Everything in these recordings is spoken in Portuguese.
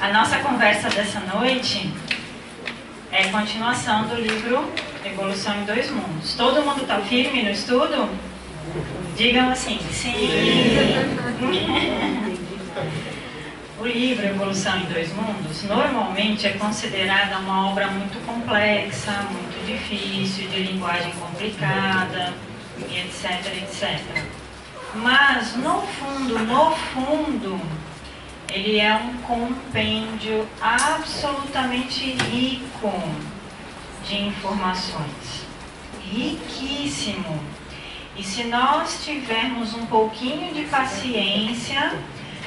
A nossa conversa dessa noite é continuação do livro Evolução em Dois Mundos. Todo mundo está firme no estudo? Digam assim, sim. O livro Evolução em Dois Mundos normalmente é considerada uma obra muito complexa, muito difícil, de linguagem complicada, e etc, etc. Mas, no fundo, ele é um compêndio absolutamente rico de informações. Riquíssimo. E se nós tivermos um pouquinho de paciência,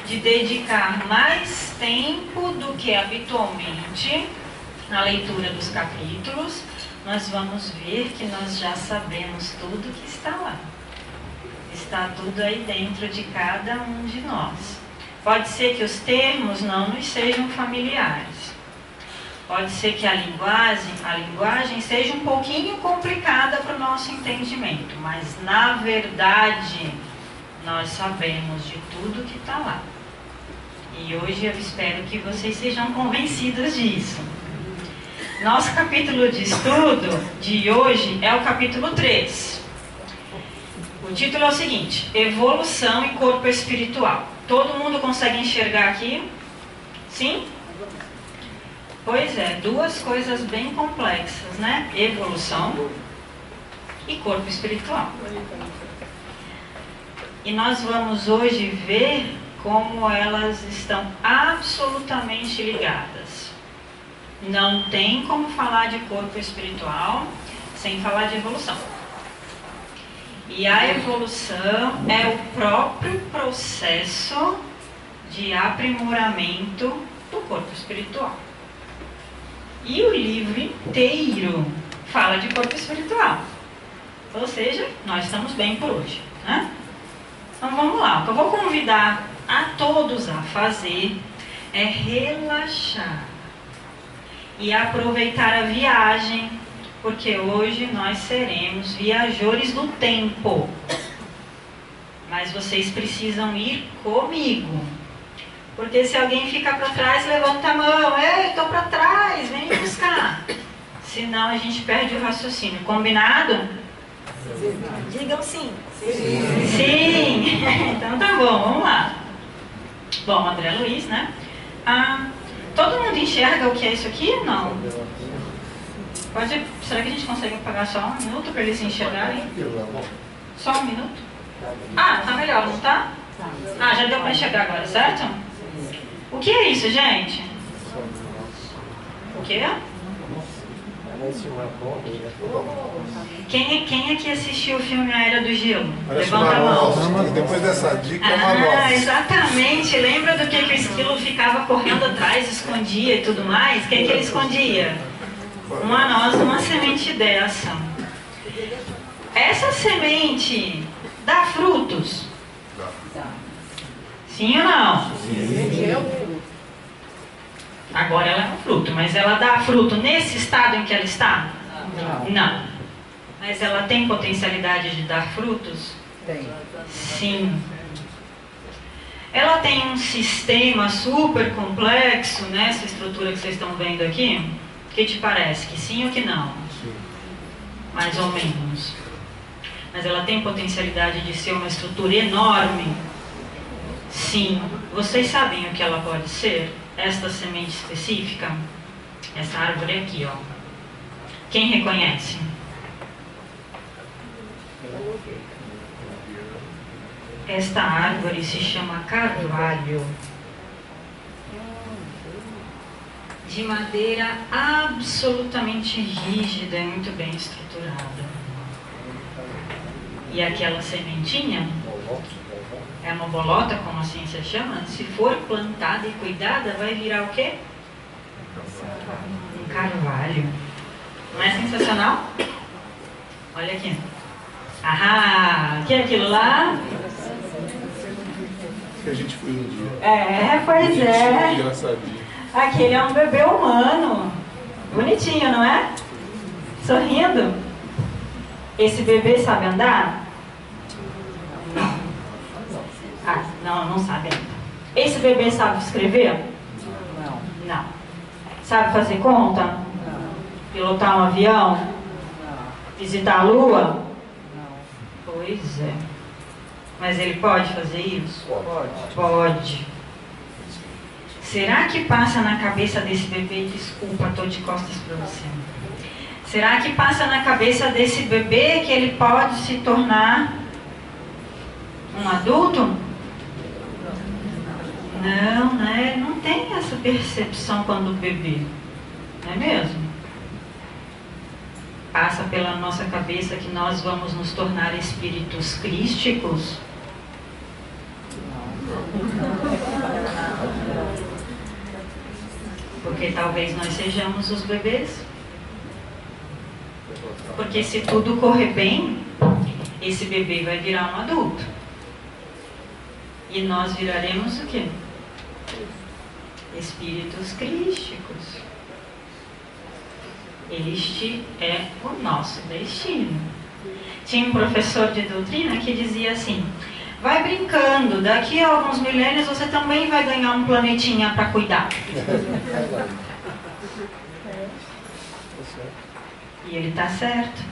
de dedicar mais tempo do que habitualmente na leitura dos capítulos, nós vamos ver que nós já sabemos tudo que está lá. Está tudo aí dentro de cada um de nós. Pode ser que os termos não nos sejam familiares. Pode ser que a linguagem seja um pouquinho complicada para o nosso entendimento, mas na verdade nós sabemos de tudo que está lá. E hoje eu espero que vocês sejam convencidos disso. Nosso capítulo de estudo de hoje é o capítulo 3. O título é o seguinte: Evolução e Corpo Espiritual. Todo mundo consegue enxergar aqui? Sim? Pois é, duas coisas bem complexas, né? Evolução e corpo espiritual. E nós vamos hoje ver como elas estão absolutamente ligadas. Não tem como falar de corpo espiritual sem falar de evolução. E a evolução é o próprio processo de aprimoramento do corpo espiritual. E o livro inteiro fala de corpo espiritual. Ou seja, nós estamos bem por hoje, né? Então vamos lá. O que eu vou convidar a todos a fazer é relaxar e aproveitar a viagem, porque hoje nós seremos viajores do tempo. Mas vocês precisam ir comigo. Porque se alguém ficar para trás, levanta a mão. Ei, estou para trás, vem me buscar. Senão a gente perde o raciocínio. Combinado? Sim. Digam sim. Sim. Sim. Então tá bom, vamos lá. Bom, André Luiz, né? Todo mundo enxerga o que é isso aqui ou não? Será que a gente consegue apagar só um minuto para eles se enxergarem? Só um minuto? Tá melhor, não tá? Já deu para enxergar agora, certo? O que é isso, gente? O que é? Quem aqui assistiu o filme A Era do Gelo? Levanta a mão. Depois dessa dica, é uma nossa. Exatamente. Lembra do que o esquilo ficava correndo atrás, escondia e tudo mais? O que ele escondia? Uma noz, uma semente dessa. Essa semente dá frutos? Sim ou não? Sim. Agora ela é um fruto, mas ela dá fruto nesse estado em que ela está? Não. Mas ela tem potencialidade de dar frutos? Tem. Sim. Ela tem um sistema super complexo, né? Essa estrutura que vocês estão vendo aqui. O que te parece? Que sim ou que não? Sim. Mais ou menos. Mas ela tem potencialidade de ser uma estrutura enorme? Sim. Vocês sabem o que ela pode ser? Esta semente específica? Essa árvore aqui, ó. Quem reconhece? Esta árvore se chama carvalho. De madeira absolutamente rígida e muito bem estruturada. E aquela sementinha é uma bolota, como a ciência chama, se for plantada e cuidada, vai virar o quê? Um carvalho. Não é sensacional? Olha aqui. O que é aquilo lá? Que a gente foi um dia. Pois é. Aquele é um bebê humano. Bonitinho, não é? Sorrindo. Esse bebê sabe andar? Não sabe ainda. Esse bebê sabe escrever? Não. Não. Sabe fazer conta? Não. Pilotar um avião? Não. Visitar a Lua? Não. Pois é. Mas ele pode fazer isso? Pode. Será que passa na cabeça desse bebê, desculpa, estou de costas para você. Será que passa na cabeça desse bebê que ele pode se tornar um adulto? Não, né? Não tem essa percepção quando bebê, não é mesmo? Passa pela nossa cabeça que nós vamos nos tornar espíritos crísticos? Porque talvez nós sejamos os bebês. Porque se tudo correr bem, esse bebê vai virar um adulto. E nós viraremos o quê? Espíritos crísticos. Este é o nosso destino. Tinha um professor de doutrina que dizia assim: vai brincando, daqui a alguns milênios você também vai ganhar um planetinha para cuidar. E ele está certo.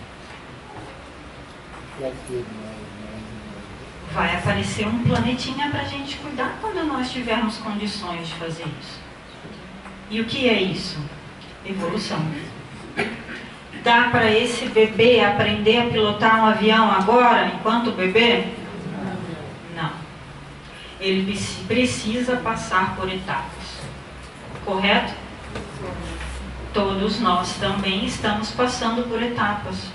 Vai aparecer um planetinha para a gente cuidar quando nós tivermos condições de fazer isso. E o que é isso? Evolução. Dá para esse bebê aprender a pilotar um avião agora, enquanto bebê? Não. Ele precisa passar por etapas. Correto? Todos nós também estamos passando por etapas.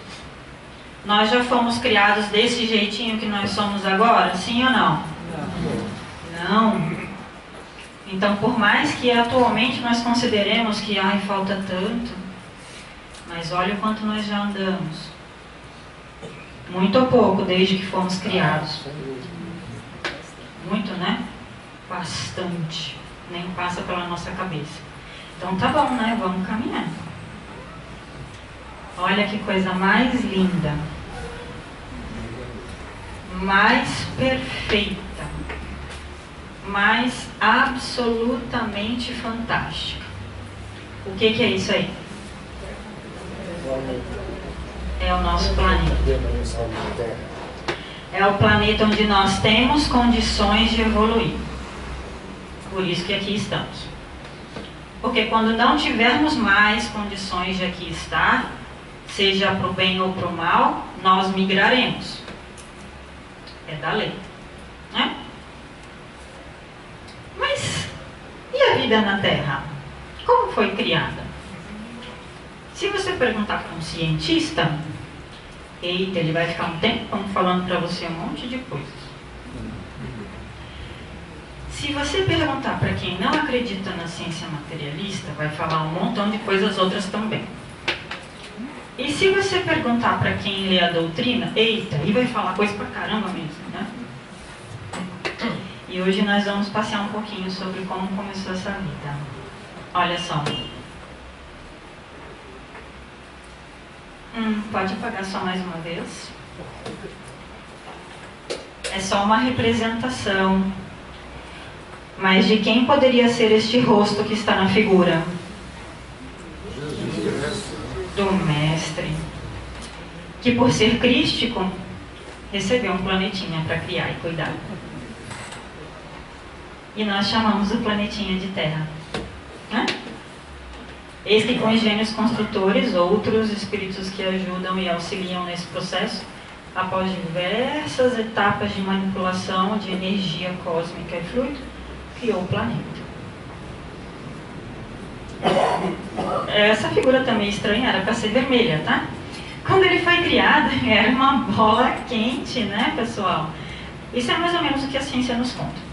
Nós já fomos criados desse jeitinho que nós somos agora? Sim ou não? Não. Então, por mais que atualmente nós consideremos que falta tanto, mas olha o quanto nós já andamos. Muito ou pouco desde que fomos criados? Muito, né? Bastante. Nem passa pela nossa cabeça. Então tá bom, né? Vamos caminhar. Olha que coisa mais linda. Mais perfeita. Mais absolutamente fantástica. O que é isso aí? É o nosso planeta. É o planeta onde nós temos condições de evoluir. Por isso que aqui estamos. Porque quando não tivermos mais condições de aqui estar, seja para o bem ou para o mal, nós migraremos. É da lei, né? Mas e a vida na Terra? Como foi criada? Se você perguntar para um cientista, eita, ele vai ficar um tempão falando para você um monte de coisas. Se você perguntar para quem não acredita na ciência materialista, vai falar um montão de coisas outras também. E se você perguntar para quem lê a doutrina, eita, e vai falar coisa pra caramba mesmo, né? E hoje nós vamos passear um pouquinho sobre como começou essa vida. Olha só. Pode apagar só mais uma vez? É só uma representação. Mas de quem poderia ser este rosto que está na figura? Do Mestre. Que por ser crístico, recebeu um planetinha para criar e cuidar. E nós chamamos o planetinha de Terra. Né? Eis que com os gênios construtores, outros espíritos que ajudam e auxiliam nesse processo, após diversas etapas de manipulação de energia cósmica e fluido, criou o planeta. Essa figura também estranha, era para ser vermelha, tá? Quando ele foi criado, era uma bola quente, né, pessoal? Isso é mais ou menos o que a ciência nos conta.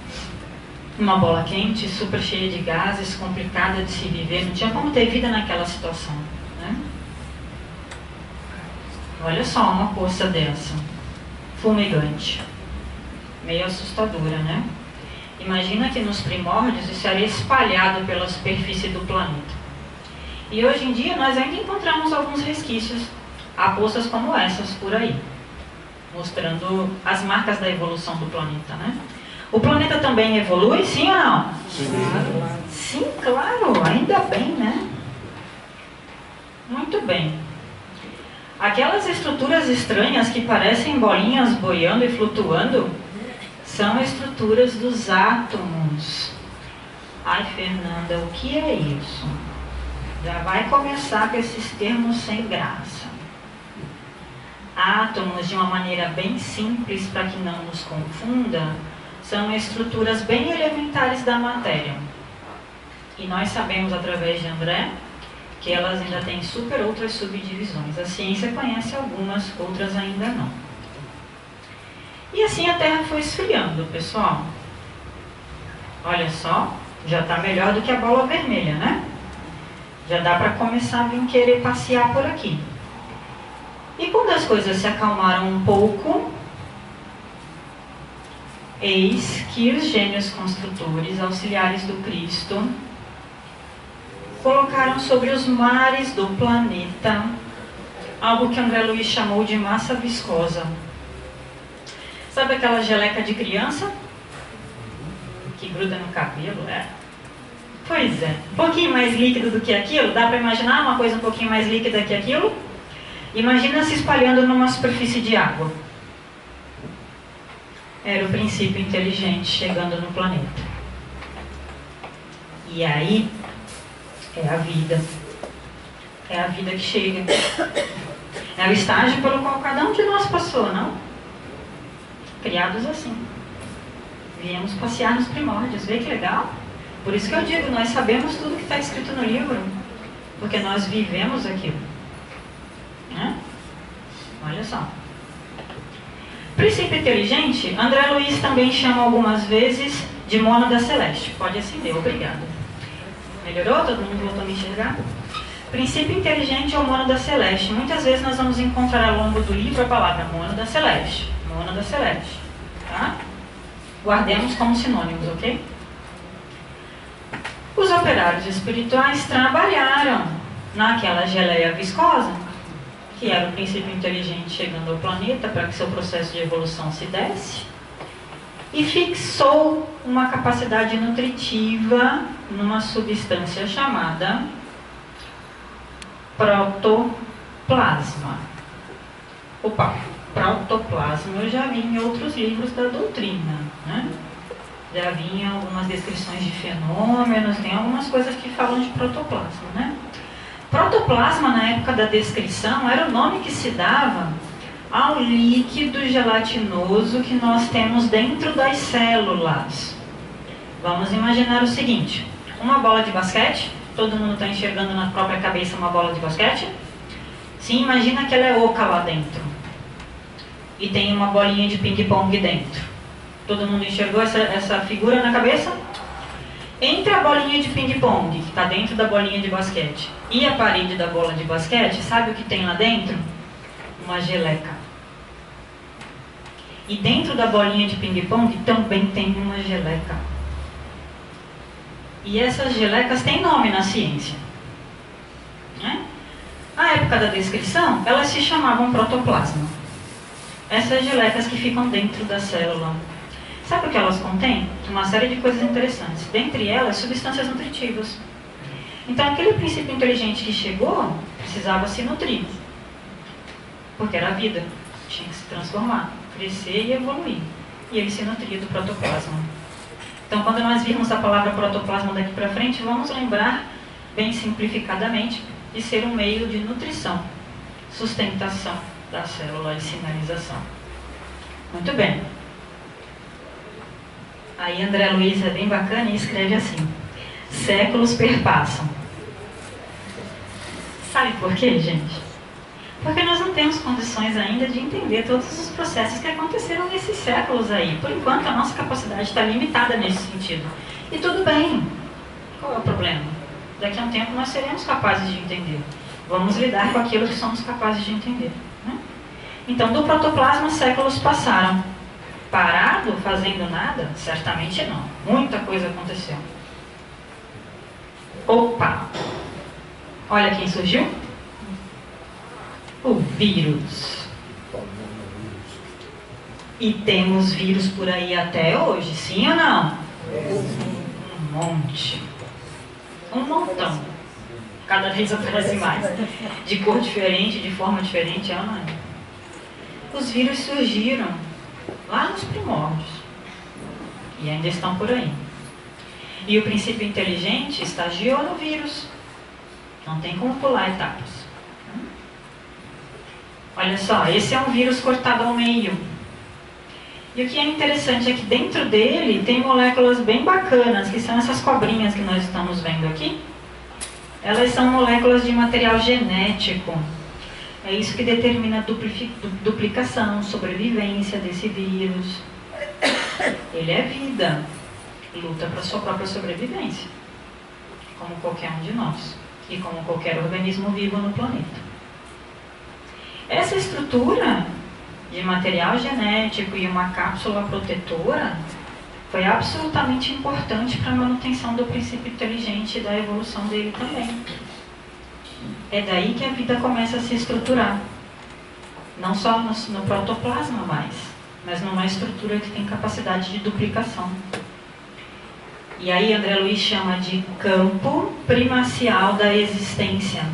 Uma bola quente, super cheia de gases, complicada de se viver, não tinha como ter vida naquela situação, né? Olha só uma poça dessa, fumegante, meio assustadora, né? Imagina que nos primórdios isso era espalhado pela superfície do planeta. E hoje em dia nós ainda encontramos alguns resquícios a poças como essas por aí, mostrando as marcas da evolução do planeta, né? O planeta também evolui, sim ou não? Sim, claro, ainda Ainda bem, né? Muito bem. Aquelas estruturas estranhas que parecem bolinhas boiando e flutuando são estruturas dos átomos. Ai, Fernanda, o que é isso? Já vai começar com esses termos sem graça. Átomos, de uma maneira bem simples, para que não nos confunda, são estruturas bem elementares da matéria. E nós sabemos, através de André, que elas ainda têm outras subdivisões. A ciência conhece algumas, outras ainda não. E assim a Terra foi esfriando, pessoal. Olha só, já está melhor do que a bola vermelha, né? Já dá para começar a vir querer passear por aqui. E quando as coisas se acalmaram um pouco, eis que os gênios construtores, auxiliares do Cristo, colocaram sobre os mares do planeta algo que André Luiz chamou de massa viscosa. Sabe aquela geleca de criança? Que gruda no cabelo, Pois é, um pouquinho mais líquido do que aquilo. Dá para imaginar uma coisa um pouquinho mais líquida que aquilo? Imagina se espalhando numa superfície de água. Era o princípio inteligente chegando no planeta. E aí, é a vida. É a vida que chega. É o estágio pelo qual cada um de nós passou, não? Criados assim. Viemos passear nos primórdios. Vê que legal? Por isso que eu digo, nós sabemos tudo que está escrito no livro. Porque nós vivemos aquilo. Né? Olha só. Princípio inteligente, André Luiz também chama algumas vezes de mônada celeste. Pode acender, obrigada. Melhorou? Todo mundo voltou a me enxergar? Princípio inteligente ou mônada celeste. Muitas vezes nós vamos encontrar ao longo do livro a palavra mônada celeste. Mônada celeste. Tá? Guardemos como sinônimos, ok? Os operários espirituais trabalharam naquela geleia viscosa, que era o princípio inteligente chegando ao planeta para que seu processo de evolução se desse, e fixou uma capacidade nutritiva numa substância chamada protoplasma. Opa, protoplasma eu já vi em outros livros da doutrina, né? Já vi em algumas descrições de fenômenos, tem algumas coisas que falam de protoplasma, né? Protoplasma, na época da descrição, era o nome que se dava ao líquido gelatinoso que nós temos dentro das células. Vamos imaginar o seguinte: uma bola de basquete, todo mundo está enxergando na própria cabeça uma bola de basquete? Sim, imagina que ela é oca lá dentro. E tem uma bolinha de ping-pong dentro. Todo mundo enxergou essa figura na cabeça? Entre a bolinha de ping-pong, que está dentro da bolinha de basquete, e a parede da bola de basquete, sabe o que tem lá dentro? Uma geleca. E dentro da bolinha de ping-pong também tem uma geleca. E essas gelecas têm nome na ciência. Né? Na época da descrição, elas se chamavam protoplasma. Essas gelecas que ficam dentro da célula. Sabe o que elas contêm? Uma série de coisas interessantes. Dentre elas, substâncias nutritivas. Então, aquele princípio inteligente que chegou, precisava se nutrir. Porque era a vida. Tinha que se transformar, crescer e evoluir. E ele se nutria do protoplasma. Então, quando nós virmos a palavra protoplasma daqui para frente, vamos lembrar, bem simplificadamente, de ser um meio de nutrição, sustentação da célula e sinalização. Muito bem. Aí André Luiz é bem bacana e escreve assim: séculos perpassam. Sabe por quê, gente? Porque nós não temos condições ainda de entender todos os processos que aconteceram nesses séculos aí. Por enquanto, a nossa capacidade está limitada nesse sentido. E tudo bem. Qual é o problema? Daqui a um tempo nós seremos capazes de entender. Vamos lidar com aquilo que somos capazes de entender. Né? Então, do protoplasma, séculos passaram. Parado, fazendo nada? Certamente não. Muita coisa aconteceu. Opa! Olha quem surgiu. O vírus. E temos vírus por aí até hoje, sim ou não? Um monte. Um montão. Cada vez aparece mais. De cor diferente, de forma diferente, é ou não é? Os vírus surgiram lá nos primórdios. E ainda estão por aí. E o princípio inteligente estagiou no vírus. Não tem como pular etapas. Olha só, esse é um vírus cortado ao meio. E o que é interessante é que dentro dele tem moléculas bem bacanas, que são essas cobrinhas que nós estamos vendo aqui. Elas são moléculas de material genético. É isso que determina a duplicação, sobrevivência desse vírus. Ele é vida, luta para a sua própria sobrevivência, como qualquer um de nós, e como qualquer organismo vivo no planeta. Essa estrutura de material genético e uma cápsula protetora foi absolutamente importante para a manutenção do princípio inteligente e da evolução dele também. É daí que a vida começa a se estruturar. Não só no protoplasma mais, mas numa estrutura que tem capacidade de duplicação. E aí André Luiz chama de campo primacial da existência.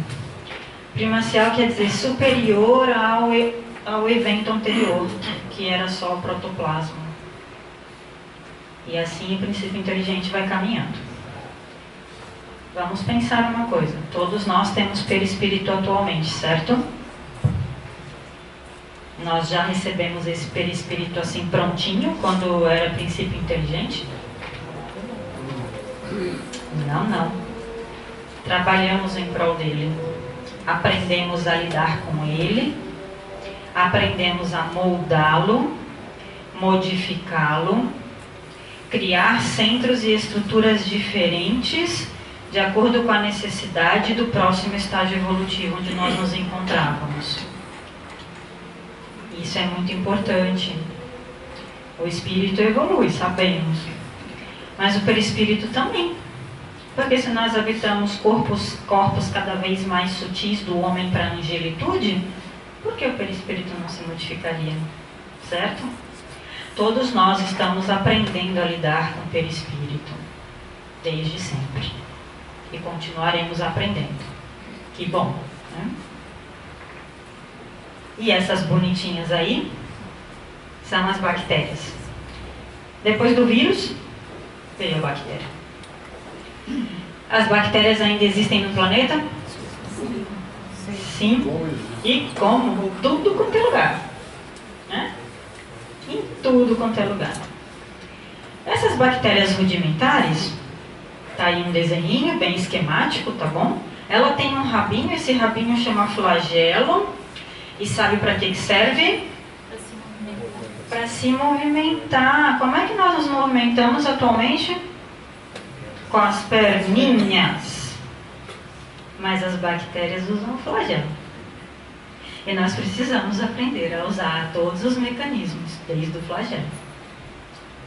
Primacial quer dizer superior ao evento anterior, que era só o protoplasma. E assim o princípio inteligente vai caminhando. Vamos pensar uma coisa. Todos nós temos perispírito atualmente, certo? Nós já recebemos esse perispírito assim prontinho, quando era princípio inteligente? Não. Trabalhamos em prol dele. Aprendemos a lidar com ele, aprendemos a moldá-lo, modificá-lo, criar centros e estruturas diferentes de acordo com a necessidade do próximo estágio evolutivo onde nós nos encontrávamos. Isso é muito importante. O espírito evolui, sabemos, mas o perispírito também. Porque se nós habitamos corpos cada vez mais sutis do homem para a angelitude, por que o perispírito não se modificaria? Certo? Todos nós estamos aprendendo a lidar com o perispírito, desde sempre. E continuaremos aprendendo. Que bom, né? E essas bonitinhas aí são as bactérias. Depois do vírus, veio a bactéria. As bactérias ainda existem no planeta? Sim. E como? Tudo quanto é lugar. Né? Em tudo quanto é lugar. Essas bactérias rudimentares, tá aí um desenhinho bem esquemático, tá bom? Ela tem um rabinho, esse rabinho chama flagelo. E sabe para que serve? Para se movimentar. Como é que nós nos movimentamos atualmente? Com as perninhas. Mas as bactérias usam flagelo. E nós precisamos aprender a usar todos os mecanismos, desde o flagelo.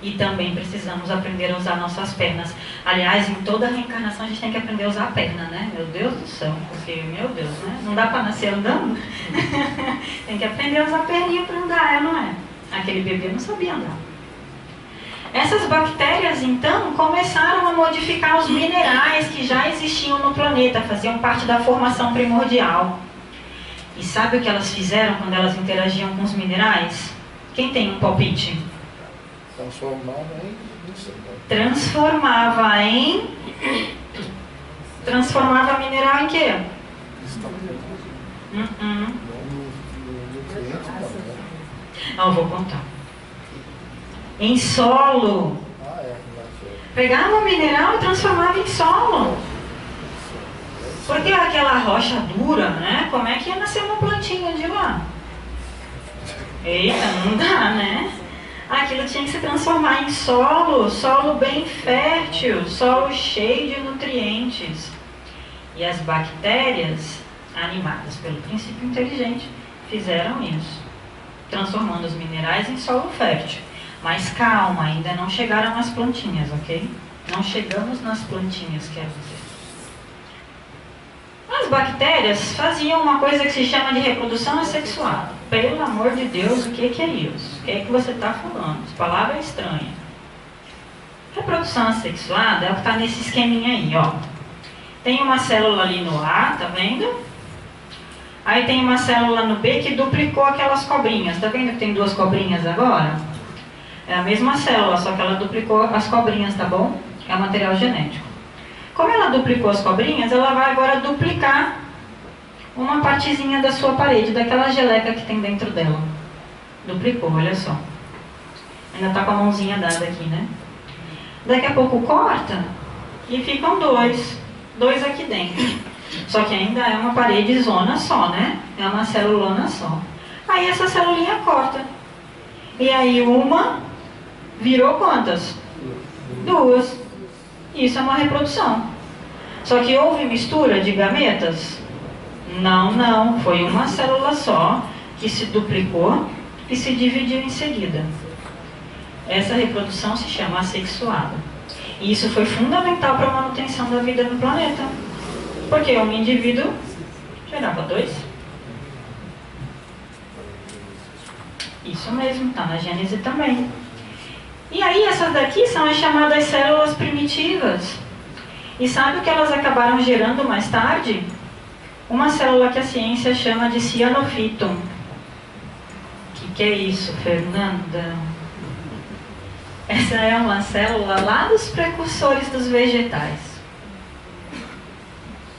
E também precisamos aprender a usar nossas pernas. Aliás, em toda reencarnação a gente tem que aprender a usar a perna, né? Meu Deus do céu, porque, meu Deus, né? Não dá para nascer andando. Tem que aprender a usar a perninha para andar, não é? Aquele bebê não sabia andar. Essas bactérias, então, começaram a modificar os minerais que já existiam no planeta, faziam parte da formação primordial. E sabe o que elas fizeram quando elas interagiam com os minerais? Quem tem um palpite? Transformava mineral em quê? Eu vou contar. Em solo. Pegava o mineral e transformava em solo. Porque aquela rocha dura, né? Como é que ia nascer uma plantinha de lá? Eita, não dá, né? Aquilo tinha que se transformar em solo, solo bem fértil, solo cheio de nutrientes. E as bactérias, animadas pelo princípio inteligente, fizeram isso, transformando os minerais em solo fértil. Mas calma, ainda não chegaram nas plantinhas, ok? Não chegamos nas plantinhas, quero dizer. As bactérias faziam uma coisa que se chama de reprodução assexuada. Pelo amor de Deus, o que é isso? O que é que você está falando? Essa palavra é estranha. Reprodução assexuada é o que está nesse esqueminha aí, ó. Tem uma célula ali no A, tá vendo? Aí tem uma célula no B que duplicou aquelas cobrinhas. Tá vendo que tem 2 cobrinhas agora? É a mesma célula, só que ela duplicou as cobrinhas, tá bom? É o material genético. Como ela duplicou as cobrinhas, ela vai agora duplicar uma partezinha da sua parede, daquela geleca que tem dentro dela. Duplicou, olha só. Ainda tá com a mãozinha dada aqui, né? Daqui a pouco corta e ficam 2 aqui dentro. Só que ainda é uma parede zona só, né? É uma celulona só. Aí essa celulinha corta. E aí uma virou quantas? 2. Isso é uma reprodução. Só que houve mistura de gametas? Não. Foi uma célula só que se duplicou e se dividiu em seguida. Essa reprodução se chama assexuada. E isso foi fundamental para a manutenção da vida no planeta. Porque um indivíduo gerava 2. Isso mesmo, está na Gênese também. E aí essas daqui são as chamadas células primitivas. E sabe o que elas acabaram gerando mais tarde? Uma célula que a ciência chama de cianofíton. O que é isso, Fernanda? Essa é uma célula lá dos precursores dos vegetais.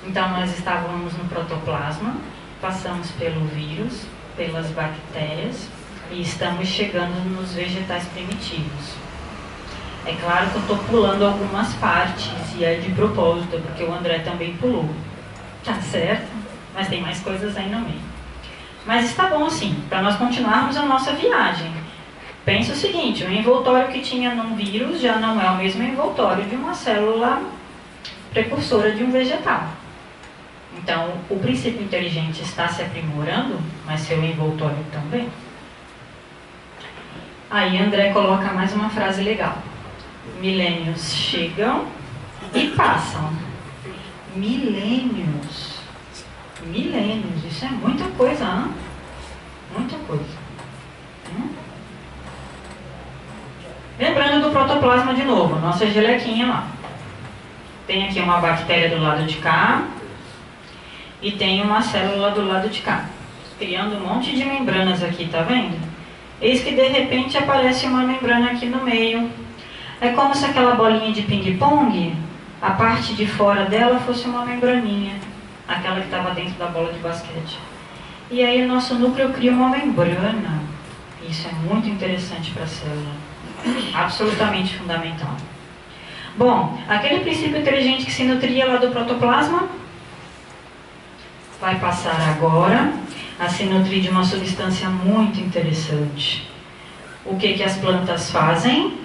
Então nós estávamos no protoplasma, passamos pelo vírus, pelas bactérias e estamos chegando nos vegetais primitivos. É claro que eu estou pulando algumas partes e é de propósito, porque o André também pulou. Tá certo? Mas tem mais coisas aí no meio. Mas está bom assim, para nós continuarmos a nossa viagem. Pensa o seguinte, o envoltório que tinha num vírus já não é o mesmo envoltório de uma célula precursora de um vegetal. Então, o princípio inteligente está se aprimorando, mas seu envoltório também. Aí André coloca mais uma frase legal. Milênios chegam e passam. Milênios. Milênios, isso é muita coisa, hein? Muita coisa. Lembrando do protoplasma de novo, nossa gelequinha lá. Tem aqui uma bactéria do lado de cá e tem uma célula do lado de cá, criando um monte de membranas aqui, tá vendo? Eis que de repente aparece uma membrana aqui no meio. É como se aquela bolinha de ping-pong, a parte de fora dela fosse uma membraninha, aquela que estava dentro da bola de basquete. E aí o nosso núcleo cria uma membrana. Isso é muito interessante para a célula. Absolutamente fundamental. Bom, aquele princípio inteligente que se nutria lá do protoplasma vai passar agora a se nutrir de uma substância muito interessante. O que as plantas fazem?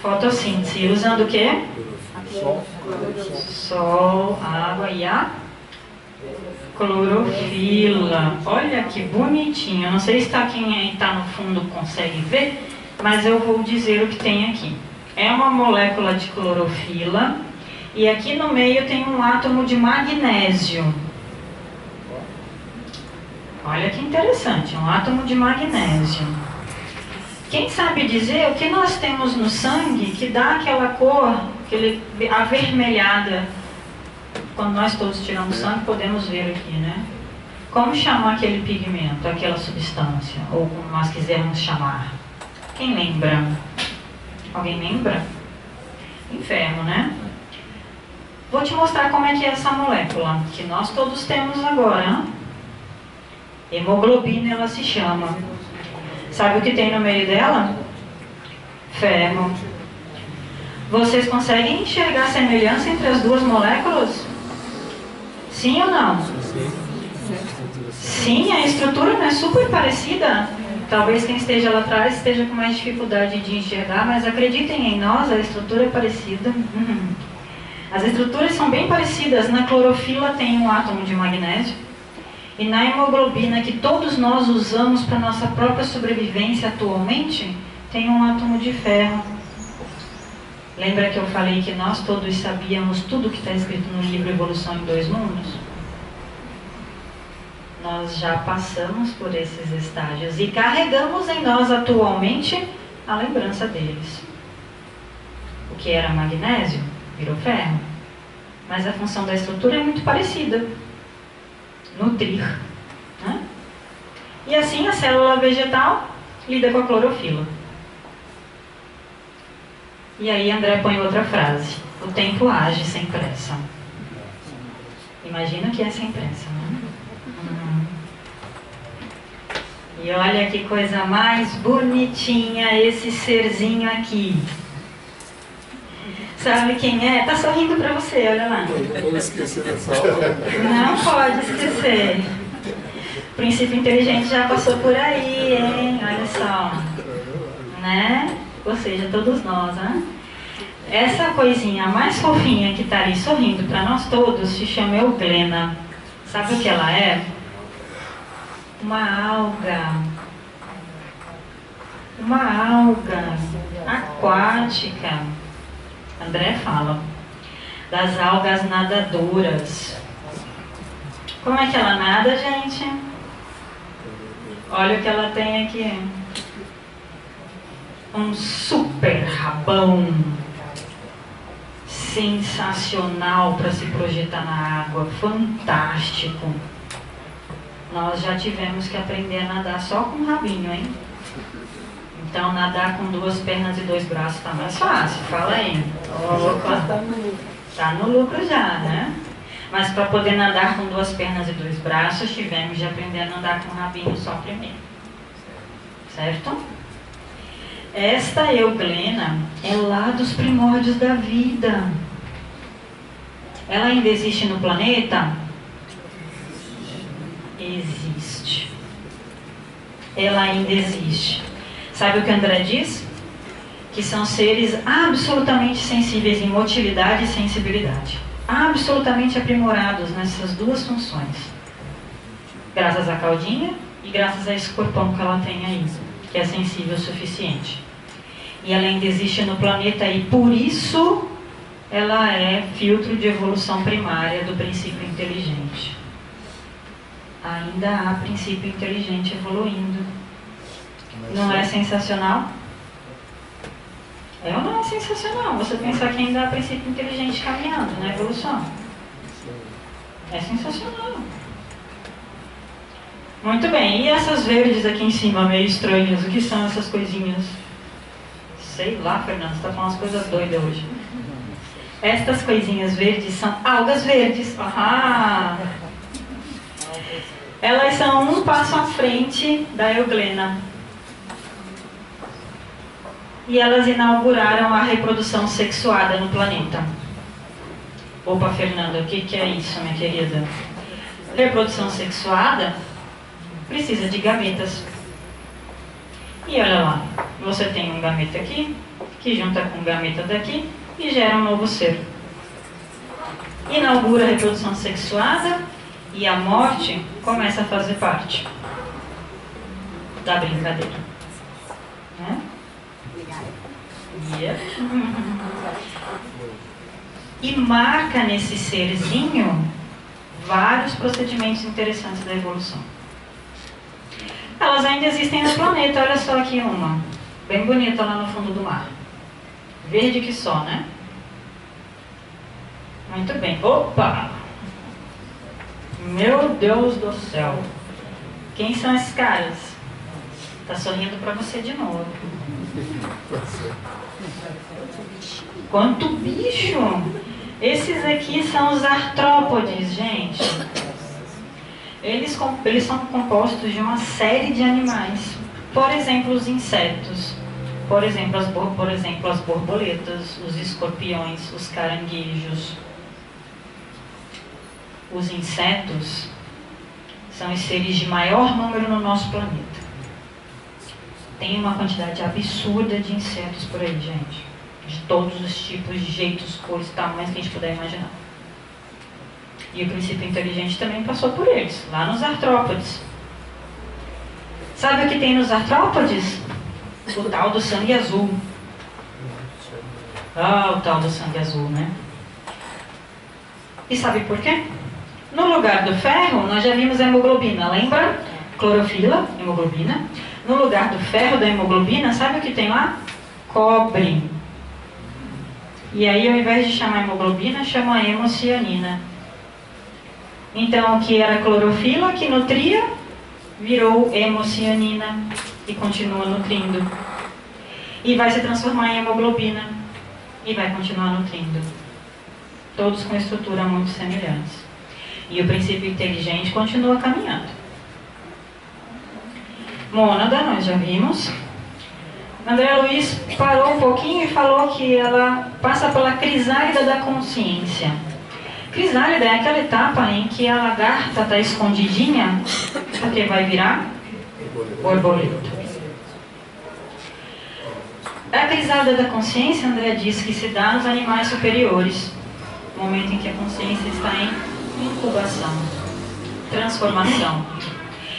Fotossíntese. Usando o quê? Sol, água e a clorofila. Olha que bonitinho. Não sei se quem está no fundo consegue ver, mas eu vou dizer o que tem aqui. É uma molécula de clorofila e aqui no meio tem um átomo de magnésio. Olha que interessante, um átomo de magnésio. Quem sabe dizer o que nós temos no sangue que dá aquela cor, aquele avermelhada? Quando nós todos tiramos sangue, podemos ver aqui, né? Como chamar aquele pigmento, aquela substância? Ou como nós quisermos chamar? Quem lembra? Alguém lembra? Inferno, né? Vou te mostrar como é que é essa molécula, que nós todos temos agora. Hemoglobina ela se chama. Sabe o que tem no meio dela? Ferro. Vocês conseguem enxergar a semelhança entre as duas moléculas? Sim ou não? Sim, a estrutura não é super parecida. Talvez quem esteja lá atrás esteja com mais dificuldade de enxergar, mas acreditem em nós, a estrutura é parecida. As estruturas são bem parecidas. Na clorofila tem um átomo de magnésio. E na hemoglobina, que todos nós usamos para nossa própria sobrevivência atualmente, tem um átomo de ferro. Lembra que eu falei que nós todos sabíamos tudo que está escrito no livro Evolução em Dois Mundos? Nós já passamos por esses estágios e carregamos em nós atualmente a lembrança deles. O que era magnésio virou ferro. mas a função da estrutura é muito parecida. Nutrir. Né? E assim a célula vegetal lida com a clorofila. E aí André põe outra frase. O tempo age sem pressa. Imagina que é sem pressa, né? E olha que coisa mais bonitinha esse serzinho aqui. Sabe quem é? Tá sorrindo pra você, olha lá. Eu vou esquecer dessa aula. Não pode esquecer. O princípio inteligente já passou por aí, hein? Olha só. Né? Ou seja, todos nós, né? Essa coisinha mais fofinha que tá ali sorrindo pra nós todos se chama euglena. Sabe o que ela é? Uma alga. Uma alga aquática. André fala das algas nadadoras. Como é que ela nada, gente? Olha o que ela tem aqui. Um super rabão. Sensacional para se projetar na água. Fantástico. Nós já tivemos que aprender a nadar só com o rabinho, hein? Então, nadar com 2 pernas e 2 braços tá mais fácil. Fala aí. Opa. Tá no lucro já, né? Mas para poder nadar com 2 pernas e 2 braços, tivemos de aprender a nadar com o rabinho só primeiro. Certo? Esta euglena é lá dos primórdios da vida. Ela ainda existe no planeta? Existe. Ela ainda existe. Sabe o que André diz? Que são seres absolutamente sensíveis em motilidade e sensibilidade. Absolutamente aprimorados nessas 2 funções. Graças à caudinha e graças a esse corpão que ela tem aí, que é sensível o suficiente. E ela ainda existe no planeta e por isso ela é filtro de evolução primária do princípio inteligente. Ainda há princípio inteligente evoluindo. Não é sensacional? É ou não é sensacional? Você pensar que ainda há princípio inteligente caminhando na evolução. É sensacional. Muito bem, e essas verdes aqui em cima, meio estranhas, o que são essas coisinhas? Sei lá, Fernando, você está falando umas coisas doidas hoje. Estas coisinhas verdes são algas verdes. Ah! Elas são um passo à frente da euglena. E elas inauguraram a reprodução sexuada no planeta. Opa, Fernanda, o que é isso, minha querida? Reprodução sexuada precisa de gametas. E olha lá, você tem um gameta aqui, que junta com um gameta daqui e gera um novo ser. Inaugura a reprodução sexuada e a morte começa a fazer parte da brincadeira. Né? Yeah. E marca nesse serzinho vários procedimentos interessantes da evolução. Elas ainda existem no planeta, olha só aqui uma, bem bonita lá no fundo do mar. Verde que só, né? Muito bem. Opa! Meu Deus do céu! Quem são esses caras? Tá sorrindo pra você de novo. Quanto bicho! Esses aqui são os artrópodes, gente. Eles são compostos de uma série de animais. Por exemplo, os insetos. Por exemplo, as borboletas, os escorpiões, os caranguejos. Os insetos são os seres de maior número no nosso planeta. Tem uma quantidade absurda de insetos por aí, gente. De todos os tipos, jeitos, cores, tamanhos que a gente puder imaginar. E o princípio inteligente também passou por eles, lá nos artrópodes. Sabe o que tem nos artrópodes? O tal do sangue azul. Ah, o tal do sangue azul, né? E sabe por quê? No lugar do ferro, nós já vimos a hemoglobina, lembra? Clorofila, hemoglobina. No lugar do ferro da hemoglobina, sabe o que tem lá? Cobre. E aí, ao invés de chamar hemoglobina, chama hemocianina. Então, o que era clorofila, que nutria, virou hemocianina e continua nutrindo. E vai se transformar em hemoglobina e vai continuar nutrindo. Todos com estrutura muito semelhantes. E o princípio inteligente continua caminhando. Mônada, nós já vimos. André Luiz parou um pouquinho e falou que ela passa pela crisálida da consciência. Crisálida é aquela etapa em que a lagarta está escondidinha, porque vai virar borboleta. A crisálida da consciência, André diz que se dá nos animais superiores, no momento em que a consciência está em incubação, transformação.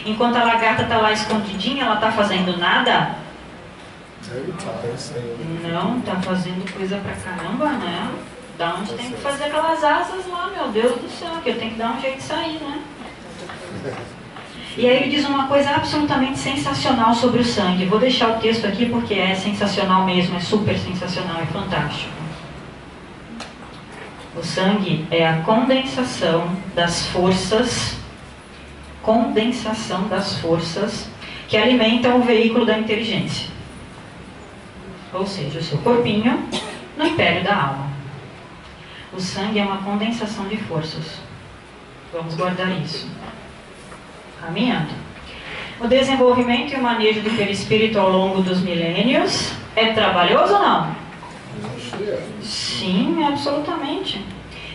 Enquanto a lagarta está lá escondidinha, ela está fazendo nada? Não, está fazendo coisa pra caramba, né? Da onde tem que fazer aquelas asas lá, meu Deus do céu, que eu tenho que dar um jeito de sair, né? E aí ele diz uma coisa absolutamente sensacional sobre o sangue. Vou deixar o texto aqui porque é sensacional mesmo, é super sensacional, é fantástico. O sangue é a condensação das forças que alimentam o veículo da inteligência. Ou seja, o seu corpinho no império da alma. O sangue é uma condensação de forças. Vamos guardar isso. Caminhando. O desenvolvimento e o manejo do perispírito ao longo dos milênios é trabalhoso ou não? Sim, absolutamente.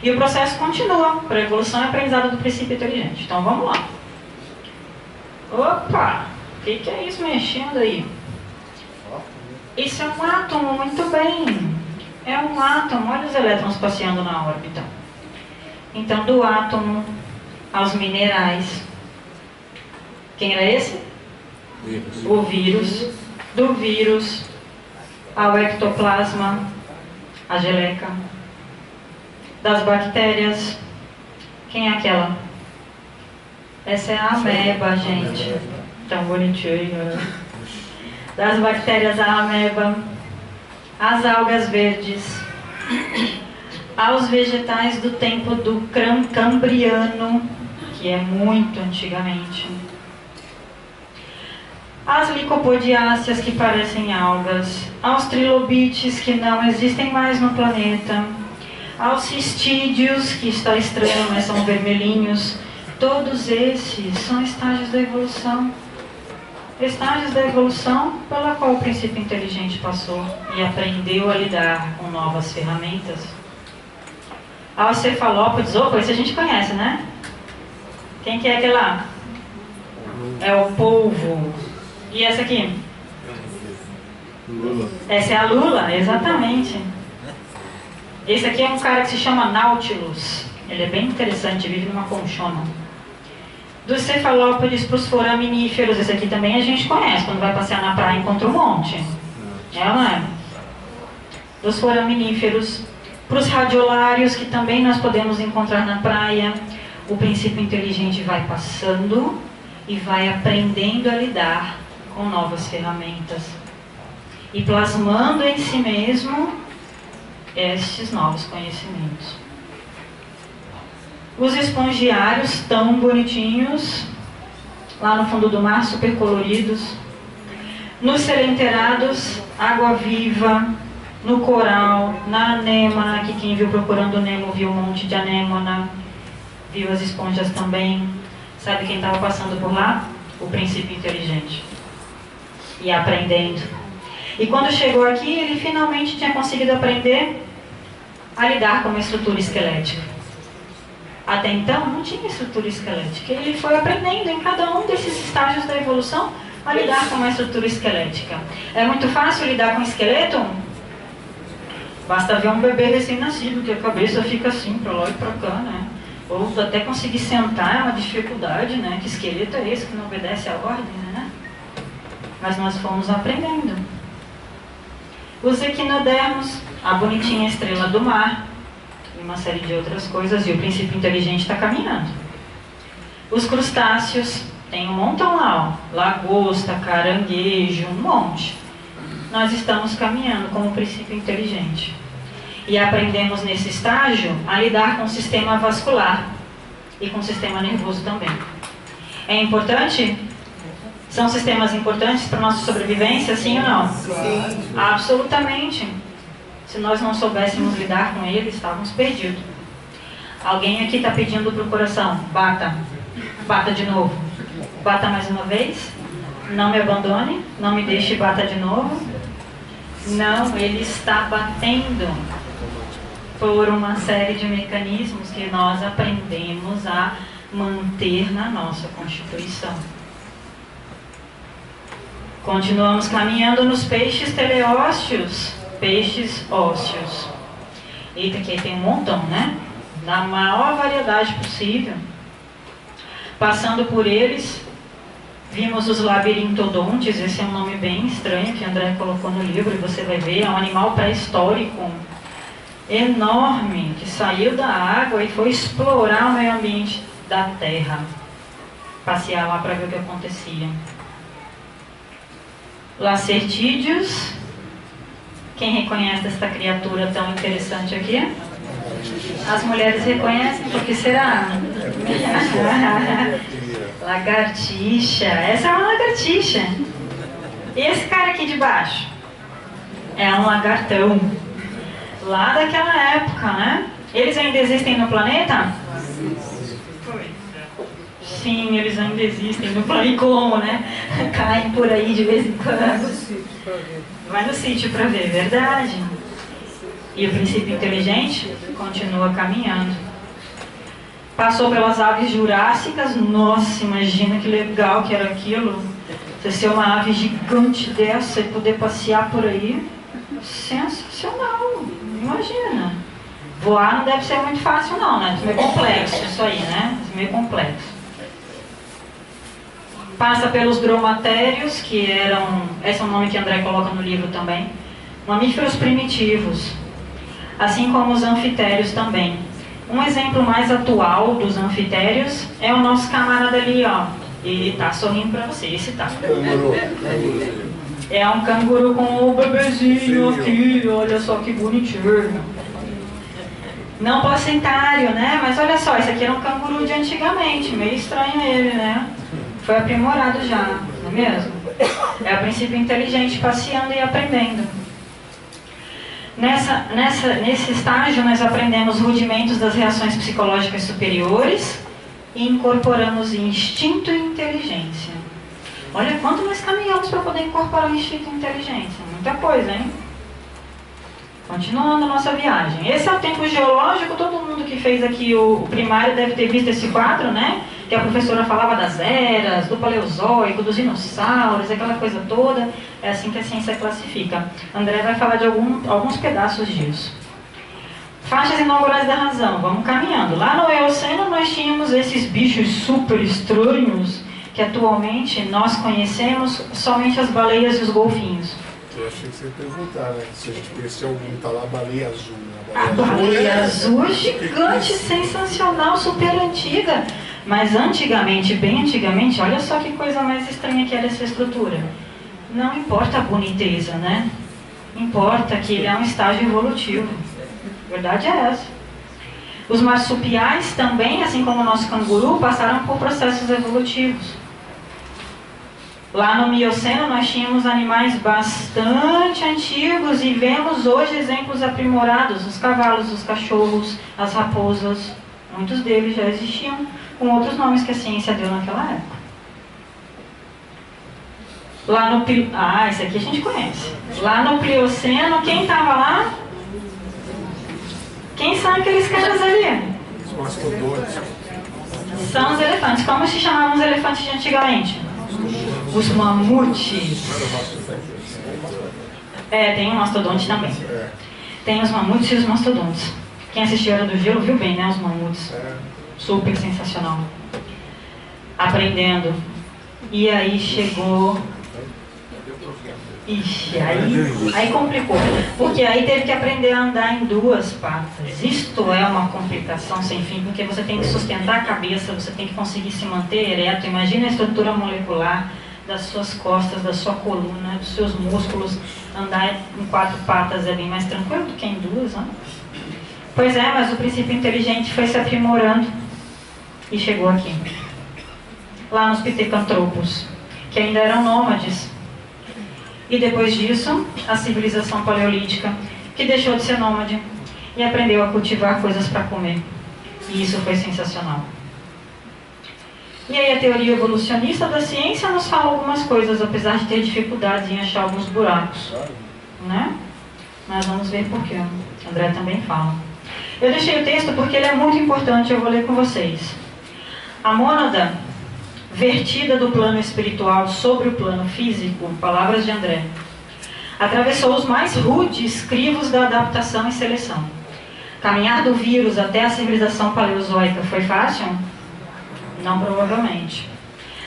E o processo continua para a evolução e aprendizado do princípio inteligente. Então vamos lá. Opa! O que é isso mexendo aí? Isso é um átomo, muito bem. É um átomo, olha os elétrons passeando na órbita. Então, do átomo aos minerais. Quem era esse? Vírus. O vírus. Do vírus ao ectoplasma, a geleca. Das bactérias. Quem é aquela? Essa é a ameba, gente. Tão bonitinha. Das bactérias à ameba, às algas verdes, aos vegetais do tempo do Cambriano, que é muito antigamente, às licopodiáceas, que parecem algas, aos trilobites, que não existem mais no planeta, aos cistídeos, que está estranho, mas são vermelhinhos. Todos esses são estágios da evolução. Estágios da evolução pela qual o princípio inteligente passou e aprendeu a lidar com novas ferramentas. Aos cefalópodes, opa, esse a gente conhece, né? Quem que é aquele lá? É o polvo. E essa aqui? Lula. Essa é a lula, exatamente. Esse aqui é um cara que se chama Nautilus. Ele é bem interessante, vive numa conchona. Dos cefalópodes para os foraminíferos, esse aqui também a gente conhece, quando vai passear na praia encontra um monte. É ou não é? Dos foraminíferos para os radiolários, que também nós podemos encontrar na praia. O princípio inteligente vai passando e vai aprendendo a lidar com novas ferramentas. E plasmando em si mesmo estes novos conhecimentos. Os espongiários tão bonitinhos, lá no fundo do mar, super coloridos. Nos selenterados, água viva. No coral, na anêmona, que quem viu Procurando Nemo viu um monte de anêmona. Viu as esponjas também. Sabe quem estava passando por lá? O princípio inteligente. E aprendendo. E quando chegou aqui, ele finalmente tinha conseguido aprender a lidar com uma estrutura esquelética. Até então, não tinha estrutura esquelética. Ele foi aprendendo em cada um desses estágios da evolução a lidar com uma estrutura esquelética. É muito fácil lidar com esqueleto? Basta ver um bebê recém-nascido, que a cabeça fica assim, para lá e para cá, né? Ou até conseguir sentar é uma dificuldade, né? Que esqueleto é esse que não obedece à ordem, né? Mas nós fomos aprendendo. Os equinodermos, a bonitinha estrela do mar, e uma série de outras coisas, e o princípio inteligente está caminhando. Os crustáceos, tem um montão lá, ó, lagosta, caranguejo, um monte. Nós estamos caminhando com o princípio inteligente. E aprendemos nesse estágio a lidar com o sistema vascular e com o sistema nervoso também. É importante? São sistemas importantes para a nossa sobrevivência, sim ou não? Sim. Absolutamente. Se nós não soubéssemos lidar com eles, estávamos perdidos. Alguém aqui está pedindo para o coração, bata. Bata de novo. Bata mais uma vez. Não me abandone. Não me deixe, bata de novo. Não, ele está batendo por uma série de mecanismos que nós aprendemos a manter na nossa Constituição. Continuamos caminhando nos peixes teleósteos, peixes ósseos. Eita, que aí tem um montão, né? Da maior variedade possível. Passando por eles, vimos os labirintodontes, esse é um nome bem estranho que André colocou no livro, e você vai ver, é um animal pré-histórico, enorme, que saiu da água e foi explorar o meio ambiente da terra. Passear lá para ver o que acontecia. Lacertídeos. Quem reconhece essa criatura tão interessante aqui? As mulheres reconhecem, por que será? Lagartixa. Essa é uma lagartixa. E esse cara aqui de baixo? É um lagartão. Lá daquela época, né? Eles ainda existem no planeta? Sim, eles ainda existem no planeta. Como, né? Caem por aí de vez em quando. Vai no sítio para ver, verdade. E o princípio inteligente continua caminhando. Passou pelas aves jurássicas. Nossa, imagina que legal que era aquilo. Você ser uma ave gigante dessa e poder passear por aí. Sensacional. Imagina. Voar não deve ser muito fácil não, né? É meio complexo isso aí, né? É meio complexo. Passa pelos dromatérios, que eram... Esse é um nome que André coloca no livro também. Mamíferos primitivos. Assim como os anfitérios também. Um exemplo mais atual dos anfitérios é o nosso camarada ali, ó. Ele tá sorrindo pra você, esse tá. É um canguru com o bebezinho aqui, olha só que bonitinho. Não placentário, né? Mas olha só, esse aqui era um canguru de antigamente, meio estranho ele, né? Foi aprimorado já, não é mesmo? É o princípio inteligente passeando e aprendendo. Nesse estágio nós aprendemos rudimentos das reações psicológicas superiores e incorporamos instinto e inteligência. Olha quanto nós caminhamos para poder incorporar o instinto e inteligência. Muita coisa, hein? Continuando a nossa viagem. Esse é o tempo geológico. Todo mundo que fez aqui o primário deve ter visto esse quadro, né? Que a professora falava das eras, do Paleozoico, dos dinossauros, aquela coisa toda. É assim que a ciência classifica. André vai falar de alguns pedaços disso. Faixas inaugurais da razão. Vamos caminhando. Lá no Eoceno nós tínhamos esses bichos super estranhos que atualmente nós conhecemos somente as baleias e os golfinhos. Eu achei que você ia perguntar, né? Se a gente conhecer algum, tá lá a baleia azul, né? A baleia azul gigante, sensacional, super antiga. Mas antigamente, bem antigamente, olha só que coisa mais estranha que era essa estrutura. Não importa a boniteza, né? Importa que ele é um estágio evolutivo. A verdade é essa. Os marsupiais também, assim como o nosso canguru, passaram por processos evolutivos. Lá no Mioceno nós tínhamos animais bastante antigos e vemos hoje exemplos aprimorados, os cavalos, os cachorros, as raposas. Muitos deles já existiam com outros nomes que a ciência deu naquela época. Lá no... esse aqui a gente conhece. Lá no Plioceno, quem estava lá? Quem são aqueles caras ali? Os mastodontes. São os elefantes. Como se chamavam os elefantes de antigamente? Os mamutes. Tem um mastodonte também. Tem os mamutes e os mastodontes. Quem assistiu Era do Gelo viu bem, né? Os mamutes. Super sensacional. Aprendendo. E aí chegou... Ixi, aí complicou. Porque aí teve que aprender a andar em duas patas. Isto é uma complicação sem fim, porque você tem que sustentar a cabeça, você tem que conseguir se manter ereto. Imagina a estrutura molecular das suas costas, da sua coluna, dos seus músculos. Andar em 4 patas é bem mais tranquilo do que em 2, né? Pois é, mas o princípio inteligente foi se aprimorando e chegou aqui. Lá nos pitecantropos, que ainda eram nômades. E depois disso, a civilização paleolítica, que deixou de ser nômade e aprendeu a cultivar coisas para comer. E isso foi sensacional. E aí a teoria evolucionista da ciência nos fala algumas coisas, apesar de ter dificuldades em achar alguns buracos, né? Mas vamos ver por quê. André também fala. Eu deixei o texto porque ele é muito importante, eu vou ler com vocês. A mônada vertida do plano espiritual sobre o plano físico, palavras de André, atravessou os mais rudes crivos da adaptação e seleção. Caminhar do vírus até a civilização paleozoica foi fácil? Não, provavelmente.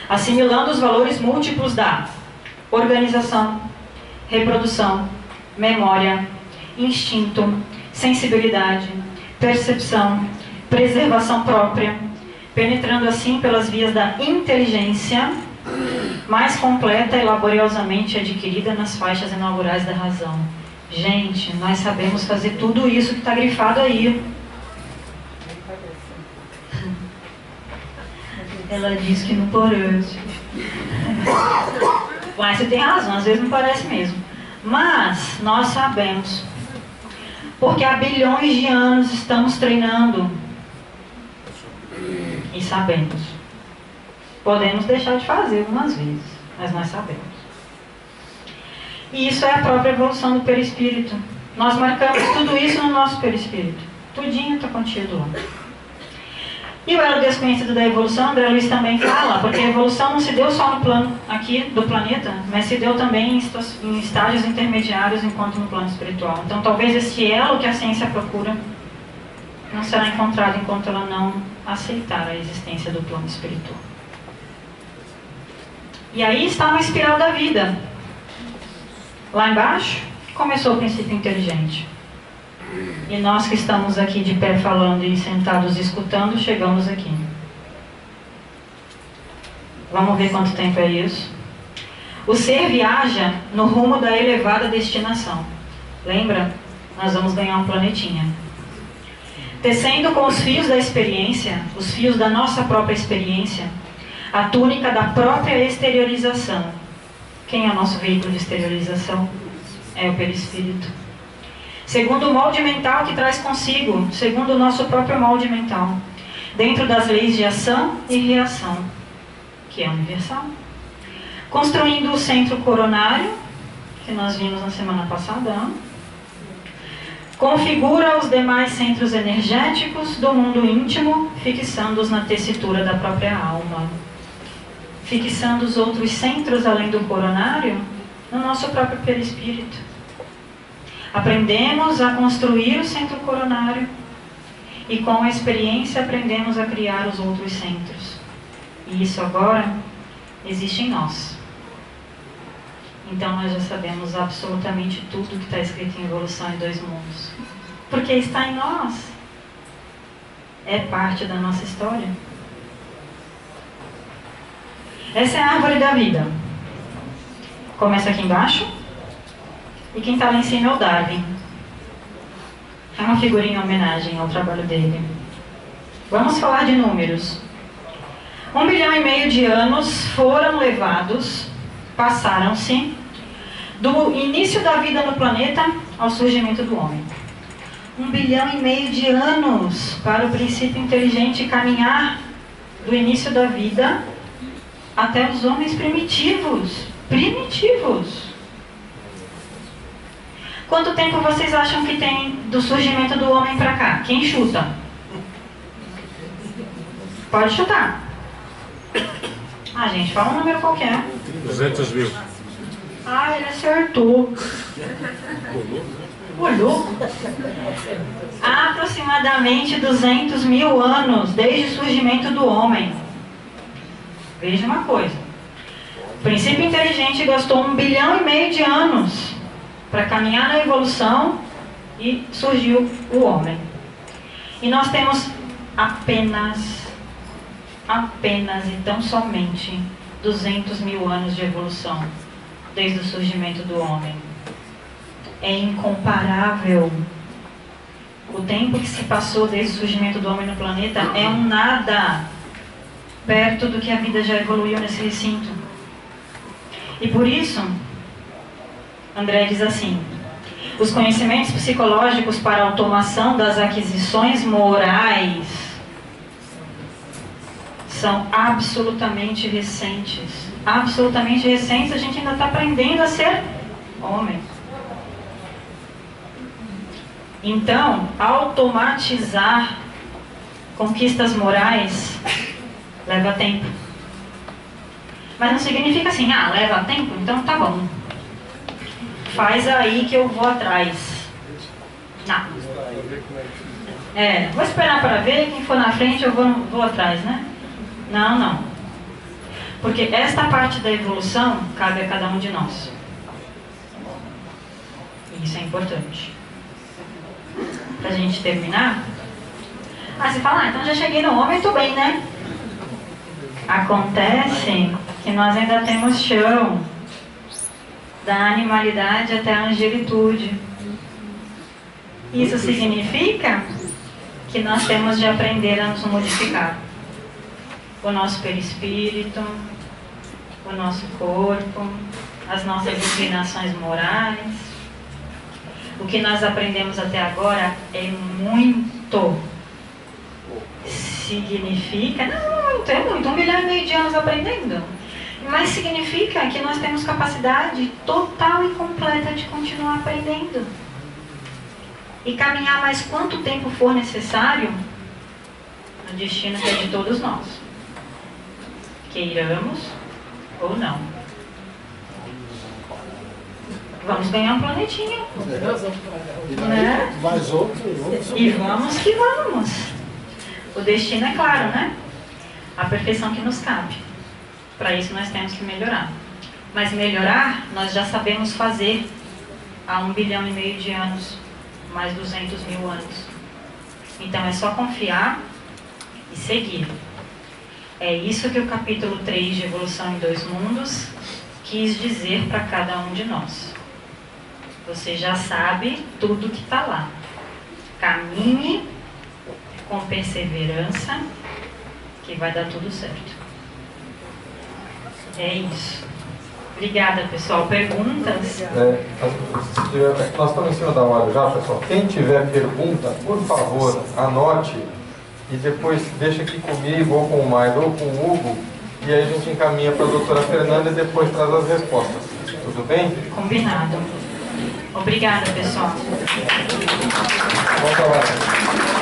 Assimilando os valores múltiplos da organização, reprodução, memória, instinto, sensibilidade, percepção, preservação própria, penetrando assim pelas vias da inteligência mais completa e laboriosamente adquirida nas faixas inaugurais da razão. Gente, nós sabemos fazer tudo isso que está grifado aí. Ela diz que não parece. Mas você tem razão, às vezes não parece mesmo. Mas nós sabemos. Porque há bilhões de anos estamos treinando. E sabemos. Podemos deixar de fazer algumas vezes, mas nós sabemos. E isso é a própria evolução do perispírito. Nós marcamos tudo isso no nosso perispírito. Tudinho está contido lá. E o elo desconhecido da evolução, André Luiz também fala, porque a evolução não se deu só no plano aqui do planeta, mas se deu também em estágios intermediários enquanto no plano espiritual. Então talvez esse elo que a ciência procura não será encontrado enquanto ela não aceitar a existência do plano espiritual. E aí está uma espiral da vida. Lá embaixo começou o princípio inteligente. E nós que estamos aqui de pé falando e sentados escutando, chegamos aqui. Vamos ver quanto tempo é isso. O ser viaja no rumo da elevada destinação. Lembra? Nós vamos ganhar um planetinha. Tecendo com os fios da experiência, os fios da nossa própria experiência, a túnica da própria exteriorização. Quem é o nosso veículo de exteriorização? É o perispírito. Segundo o molde mental que traz consigo, segundo o nosso próprio molde mental, dentro das leis de ação e reação, que é universal. Construindo o centro coronário, que nós vimos na semana passada, configura os demais centros energéticos do mundo íntimo, fixando-os na tessitura da própria alma. Fixando os outros centros além do coronário no nosso próprio perispírito. Aprendemos a construir o centro coronário e com a experiência aprendemos a criar os outros centros. E isso agora existe em nós. Então nós já sabemos absolutamente tudo que está escrito em Evolução em Dois Mundos. Porque está em nós. É parte da nossa história. Essa é a árvore da vida. Começa aqui embaixo. E quem está lá em cima é o Darwin. É uma figurinha em homenagem ao trabalho dele. Vamos falar de números. 1,5 bilhão de anos foram levados, passaram-se, do início da vida no planeta ao surgimento do homem. 1,5 bilhão de anos para o princípio inteligente caminhar do início da vida até os homens primitivos. Primitivos. Quanto tempo vocês acham que tem do surgimento do homem para cá? Quem chuta? Pode chutar. Ah, gente, fala um número qualquer. 200 mil. Ah, ele acertou. Olhou? Aproximadamente 200 mil anos desde o surgimento do homem. Veja uma coisa. O princípio inteligente gastou 1,5 bilhão de anos para caminhar na evolução e surgiu o homem. E nós temos apenas e tão somente 200 mil anos de evolução, desde o surgimento do homem. É incomparável. O tempo que se passou desde o surgimento do homem no planeta é um nada perto do que a vida já evoluiu nesse recinto. E por isso, André diz assim: os conhecimentos psicológicos para a automação das aquisições morais são absolutamente recentes. Absolutamente recentes, a gente ainda está aprendendo a ser homem. Então, automatizar conquistas morais leva tempo. Mas não significa assim, leva tempo, então tá bom. Faz aí que eu vou atrás. Não. Vou esperar para ver, quem for na frente eu vou atrás, né? Não. Porque esta parte da evolução cabe a cada um de nós. Isso é importante. Pra gente terminar. Você fala, então já cheguei no homem, tô bem, né? Acontece que nós ainda temos chão da animalidade até a angelitude. Isso significa que nós temos de aprender a nos modificar. O nosso perispírito, o nosso corpo, as nossas inclinações morais. O que nós aprendemos até agora é muito. Significa, não é muito, 1,5 milhão de anos aprendendo. Mas significa que nós temos capacidade total e completa de continuar aprendendo. E caminhar mais quanto tempo for necessário no destino que é de todos nós. Queiramos ou não. Vamos ganhar um planetinha. Né? Mais outro. E vamos que vamos. O destino é claro, né? A perfeição que nos cabe. Para isso nós temos que melhorar. Mas melhorar, nós já sabemos fazer há 1,5 bilhão de anos, mais 200 mil anos. Então é só confiar e seguir. É isso que o capítulo 3 de Evolução em 2 Mundos quis dizer para cada um de nós. Você já sabe tudo que está lá. Caminhe com perseverança, que vai dar tudo certo. É isso. Obrigada, pessoal. Perguntas? Nós estamos em cima da hora já, pessoal. Quem tiver pergunta, por favor, anote e depois deixa aqui comigo, ou com o Maido, ou com o Hugo, e aí a gente encaminha para a doutora Fernanda e depois traz as respostas. Tudo bem? Combinado. Obrigada, pessoal. Vamos falar.